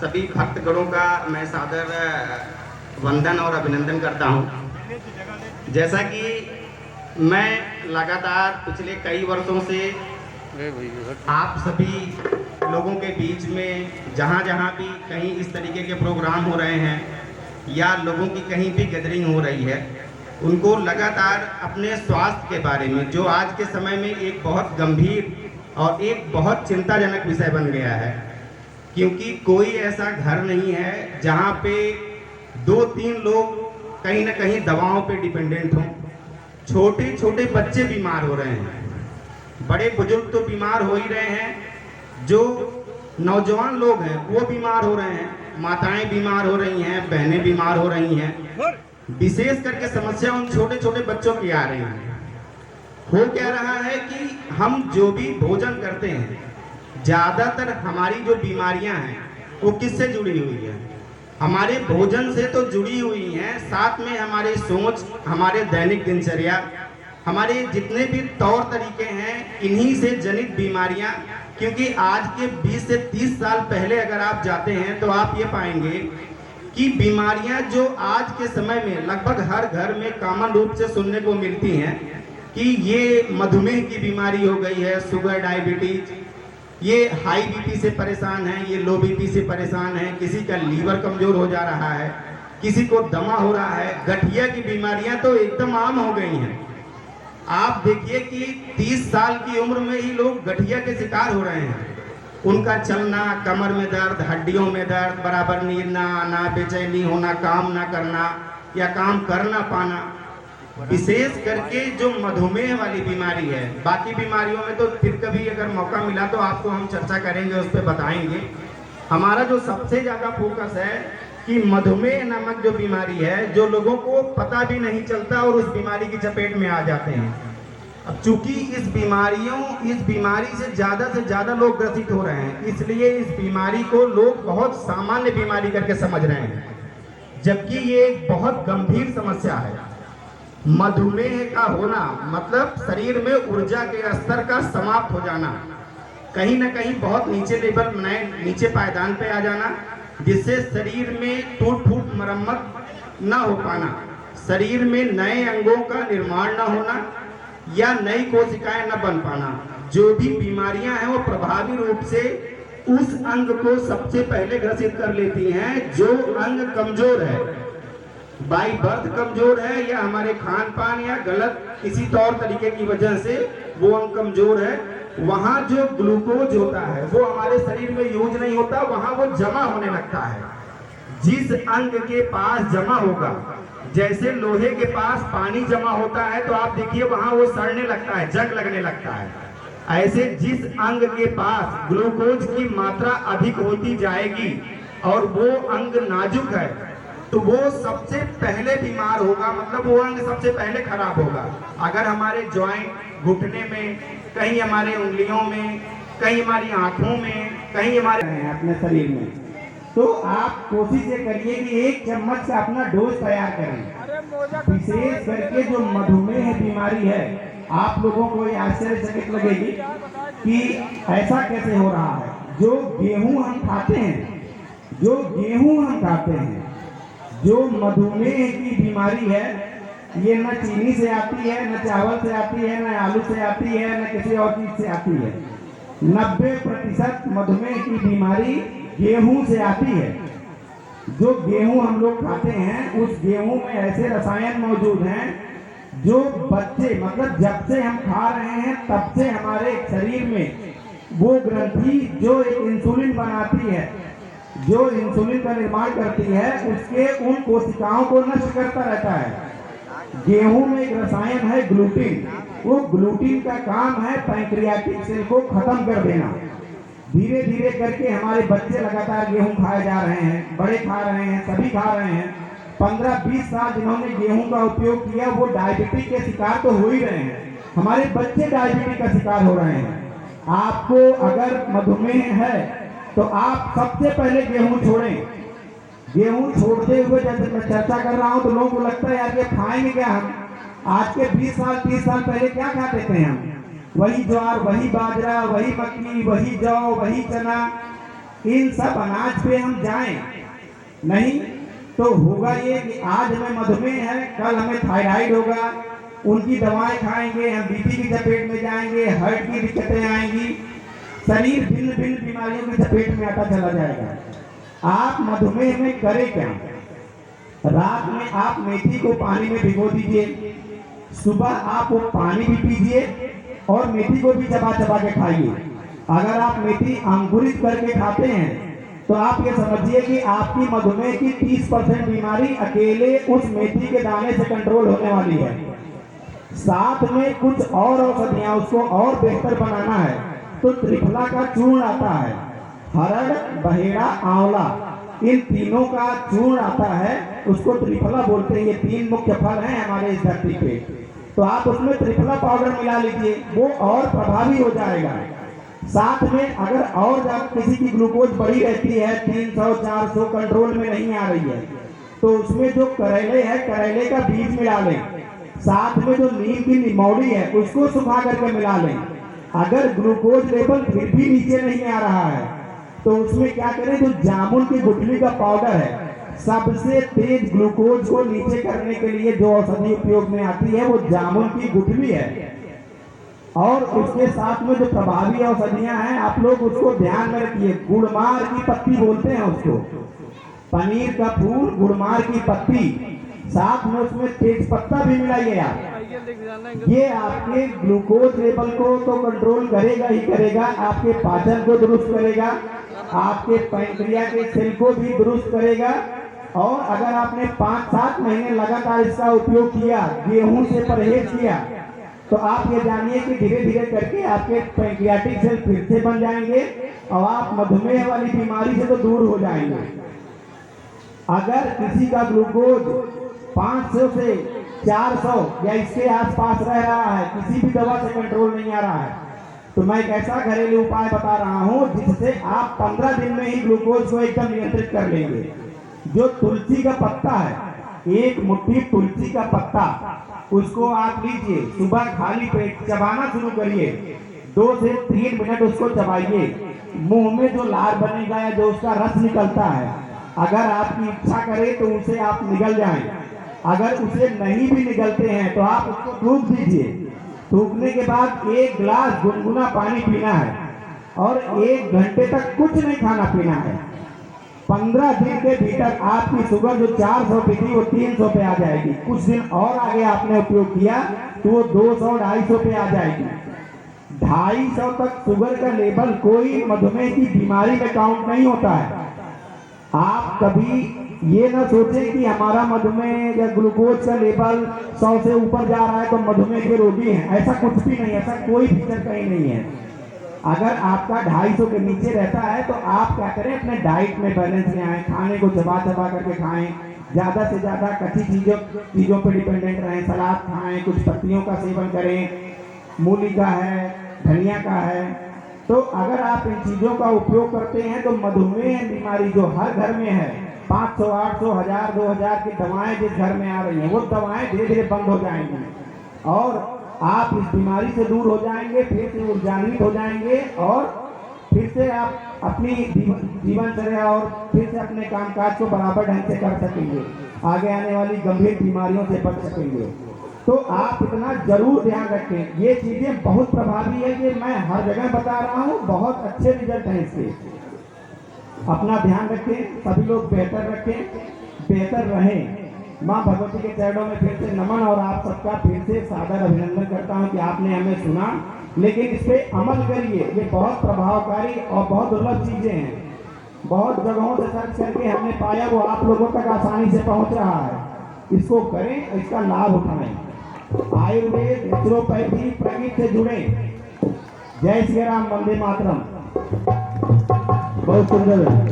सभी भक्तगणों का मैं सादर वंदन और अभिनंदन करता हूं। जैसा कि मैं लगातार पिछले कई वर्षों से आप सभी लोगों के बीच में जहां भी कहीं इस तरीके के प्रोग्राम हो रहे हैं या लोगों की कहीं भी गैदरिंग हो रही है, उनको लगातार अपने स्वास्थ्य के बारे में, जो आज के समय में एक बहुत गंभीर और एक बहुत चिंताजनक विषय बन गया है, क्योंकि कोई ऐसा घर नहीं है जहां पे 2-3 लोग कहीं ना कहीं दवाओं पे डिपेंडेंट हों। छोटे छोटे बच्चे बीमार हो रहे हैं, बड़े बुजुर्ग तो बीमार हो ही रहे हैं, जो नौजवान लोग हैं वो बीमार हो रहे हैं, माताएं बीमार हो रही हैं, बहनें बीमार हो रही हैं। विशेष करके समस्या उन छोटे छोटे बच्चों की आ रही है। हो क्या रहा है कि हम जो भी भोजन करते हैं, ज़्यादातर हमारी जो बीमारियां हैं वो किससे जुड़ी हुई है? हमारे भोजन से तो जुड़ी हुई हैं, साथ में हमारे सोच, हमारे दैनिक दिनचर्या, हमारे जितने भी तौर तरीके हैं, इन्हीं से जनित बीमारियां। क्योंकि आज के 20 से 30 साल पहले अगर आप जाते हैं तो आप ये पाएंगे कि बीमारियां जो आज के समय में लगभग हर घर में कॉमन रूप से सुनने को मिलती हैं कि ये मधुमेह की बीमारी हो गई है, शुगर, डायबिटीज, ये हाई बीपी से परेशान है, ये लो बीपी से परेशान है, किसी का लीवर कमजोर हो जा रहा है, किसी को दमा हो रहा है, गठिया की बीमारियां तो एकदम आम हो गई हैं। आप देखिए कि 30 साल की उम्र में ही लोग गठिया के शिकार हो रहे हैं। उनका चलना, कमर में दर्द, हड्डियों में दर्द, बराबर नींद ना आना, बेचैनी होना, काम ना करना या काम कर ना पाना। विशेष करके जो मधुमेह वाली बीमारी है, बाकी बीमारियों में तो फिर कभी अगर मौका मिला तो आपको हम चर्चा करेंगे, उस पर बताएंगे। हमारा जो सबसे ज़्यादा फोकस है कि मधुमेह नामक जो बीमारी है, जो लोगों को पता भी नहीं चलता और उस बीमारी की चपेट में आ जाते हैं। अब चूंकि इस बीमारी से ज़्यादा लोग ग्रसित हो रहे हैं, इसलिए इस बीमारी को लोग बहुत सामान्य बीमारी करके समझ रहे हैं, जबकि ये एक बहुत गंभीर समस्या है। मधुमेह का होना मतलब शरीर में ऊर्जा के स्तर का समाप्त हो जाना, कहीं ना कहीं बहुत नीचे लेवल, नीचे पायदान पे आ जाना, जिससे शरीर में टूट फूट मरम्मत ना हो पाना, शरीर में नए अंगों का निर्माण ना होना या नई कोशिकाएं न बन पाना। जो भी बीमारियां हैं वो प्रभावी रूप से उस अंग को सबसे पहले ग्रसित कर लेती हैं जो अंग कमजोर है, बाई बर्थ कमजोर है, या हमारे खान पान या गलत किसी तौर तरीके की वजह से वो अंग कमजोर है। वहां जो ग्लूकोज होता है वो हमारे शरीर में यूज नहीं होता, वहां वो जमा होने लगता है। जिस अंग के पास जमा होगा, जैसे लोहे के पास पानी जमा होता है तो आप देखिए वहां वो सड़ने लगता है, जंग लगने लगता है। ऐसे जिस अंग के पास ग्लूकोज की मात्रा अधिक होती जाएगी और वो अंग नाजुक है तो वो सबसे पहले बीमार होगा, मतलब वो अंग सबसे पहले खराब होगा। अगर हमारे जॉइंट, घुटने में, कहीं हमारे उंगलियों में, कहीं हमारी आंखों में, कहीं हमारे अपने शरीर में, तो आप कोशिश ये करिए कि 1 चम्मच का अपना डोज तैयार करें। विशेष करके जो मधुमेह बीमारी है, आप लोगों को ये आश्चर्यचकित लगेगी कि ऐसा कैसे हो रहा है। जो गेहूं हम खाते हैं, जो मधुमेह की बीमारी है, ये न चीनी से आती है, न चावल से आती है, न आलू से आती है, न किसी और चीज से आती है। 90% मधुमेह की बीमारी गेहूं से आती है। जो गेहूं हम लोग खाते हैं, उस गेहूं में ऐसे रसायन मौजूद हैं जो बच्चे, मतलब जब से हम खा रहे हैं तब से हमारे शरीर में वो ग्रंथि जो इंसुलिन बनाती है, जो इंसुलिन का निर्माण करती है, उसके उन कोशिकाओं को नष्ट करता रहता है। गेहूं में एक रसायन है ग्लूटीन, वो ग्लूटीन का काम है पैंक्रियाटिक सेल को खत्म कर देना। धीरे धीरे करके हमारे बच्चे लगातार गेहूं खाए जा रहे हैं, बड़े खा रहे हैं, सभी खा रहे हैं। 15-20 साल जिन्होंने गेहूं का उपयोग किया वो डायबिटीज के शिकार तो हो ही रहे हैं। हमारे बच्चे डायबिटीज का शिकार हो रहे हैं। आपको अगर मधुमेह है तो आप सबसे पहले गेहूं छोड़ें। गेहूं छोड़ते हुए जैसे मैं चर्चा कर रहा हूं तो लोगों को लगता है यार ये खाएंगे क्या हम। आज के 20 साल 30 साल पहले क्या खाते थे हम? वही ज्वार, वही बाजरा, वही मक्की, वही जौ, वही चना, इन सब अनाज पे हम जाएं नहीं तो होगा ये कि आज हमें मधुमेह है, कल हमें थायराइड होगा, उनकी दवाएं खाएंगे, हम बीपी की चपेट में जाएंगे, हार्ट की दिक्कतें आएंगी, शरीर भिन्न भिन्न बीमारियों की चपेट में आता चला जाएगा। आप मधुमेह में करें क्या? रात में आप मेथी को पानी में भिगो दीजिए, सुबह आप वो पानी भी पीजिए और मेथी को भी चबा चबा के खाइए। अगर आप मेथी अंकुरित करके खाते हैं तो आप ये समझिए कि आपकी मधुमेह की 30% बीमारी अकेले उस मेथी के दाने से कंट्रोल होने वाली है। साथ में कुछ और औषधियां उसको और बेहतर बनाना है तो त्रिफला का चूर्ण आता है, हरड़, बहेड़ा, आंवला, इन तीनों का चूर्ण आता है, उसको त्रिफला बोलते हैं। ये 3 मुख्य फल हैं हमारे इस धरती पे। तो आप उसमें त्रिफला पाउडर मिला लीजिए, वो और प्रभावी हो जाएगा। साथ में अगर और किसी की ग्लूकोज बढ़ी रहती है 300-400 कंट्रोल में नहीं आ रही है तो उसमें जो करेले है, करेले का बीज मिला लें। साथ में जो नीम की निमौड़ी है उसको सुखा करके मिला लें। अगर ग्लूकोज लेवल फिर भी नीचे नहीं आ रहा है तो उसमें क्या करें, जो जामुन की गुठली का पाउडर है, सबसे तेज ग्लूकोज को नीचे करने के लिए जो औषधि उपयोग में आती है वो जामुन की गुठली है। और उसके साथ में जो प्रभावी औषधियां हैं आप लोग उसको ध्यान में रखिए। गुड़मार की पत्ती बोलते हैं उसको, पनीर का फूल, गुड़मार की पत्ती, साथ में उसमें तेज पत्ता भी मिलाइए आप। ये आपके ग्लूकोज लेवल को तो कंट्रोल करेगा ही करेगा, आपके पाचन को दुरुस्त करेगा, आपके पैंक्रिया के सेल को भी दुरुस्त करेगा। और अगर आपने 5-7 महीने लगातार इसका उपयोग किया, गेहूं से परहेज किया, तो आप ये जानिए कि धीरे धीरे करके आपके पैंक्रियाटिक सेल फिर से बन जाएंगे और आप मधुमेह वाली बीमारी से तो दूर हो जाएंगे। अगर किसी का ग्लूकोज 500 से 400 या इसके आसपास रह रहा है, किसी भी दवा से कंट्रोल नहीं आ रहा है, तो मैं एक ऐसा घरेलू उपाय बता रहा हूं जिससे आप 15 दिन में ही ग्लूकोज को एकदम नियंत्रित कर लेंगे। जो तुलसी का पत्ता है, 1 मुट्ठी तुलसी का पत्ता, उसको आप लीजिए, सुबह खाली पेट चबाना शुरू करिए, 2 से 3 मिनट उसको चबाइए। मुंह में जो लार बनेगा या जो उसका रस निकलता है, अगर आपकी इच्छा करे तो उसे आप निगल जाएं। अगर उसे नहीं भी निकलते हैं तो आप उसको थूक दीजिए। थूकने के बाद 1 गिलास गुनगुना पानी पीना है और 1 घंटे तक कुछ नहीं खाना पीना है। 15 दिन के भीतर आपकी शुगर जो 400 पे थी वो 300 पे आ जाएगी। कुछ दिन और आगे आपने उपयोग किया तो वो 200-250 पे आ जाएगी। 250 तक शुगर का लेवल कोई मधुमेह की बीमारी में काउंट नहीं होता है। आप कभी ये ना सोचें कि हमारा मधुमेह या ग्लूकोज का लेवल 100 से ऊपर जा रहा है तो मधुमेह के रोगी हैं, ऐसा कुछ भी नहीं, ऐसा कोई फीचर कहीं नहीं है। अगर आपका 250 के नीचे रहता है तो आप क्या करें, अपने डाइट में बैलेंस ले आएं, खाने को चबा चबा करके खाएं, ज़्यादा से ज़्यादा कच्ची चीज़ों पर डिपेंडेंट रहें, सलाद खाएं, कुछ पत्तियों का सेवन करें, मूली का है, धनिया का है। तो अगर आप इन चीज़ों का उपयोग करते हैं तो मधुमेह बीमारी जो हर घर में है, 500, 800, 1000, 2000 की दवाएं जिस घर में आ रही हैं वो दवाएं धीरे धीरे बंद हो जाएंगी और आप इस बीमारी से दूर हो जाएंगे, फिर से ऊर्जान्वित हो जाएंगे और फिर से आप अपनी जीवनचर्या और फिर से अपने कामकाज को बराबर ढंग से कर सकेंगे, आगे आने वाली गंभीर बीमारियों से बच सकेंगे। तो आप इतना जरूर ध्यान रखें, ये चीज़ें बहुत प्रभावी है कि मैं हर जगह बता रहा हूँ, बहुत अच्छे रिजल्ट हैं इसके। अपना ध्यान रखें, सभी लोग बेहतर रखें, बेहतर रहें। माँ भगवती के चरणों में फिर से नमन और आप सबका फिर से सादर अभिनंदन करता हूँ कि आपने हमें सुना, लेकिन इस पे अमल करिए। ये बहुत प्रभावकारी और बहुत दुर्लभ चीज़ें हैं, बहुत जगहों से सर्च करके हमने पाया वो आप लोगों तक आसानी से पहुँच रहा है। इसको करें, इसका लाभ उठाएं। आयुर्वेद, नेचुरोपैथी, प्रकृति से जुड़े। जय श्री राम, वंदे मातरम। बहुत सुंदर है।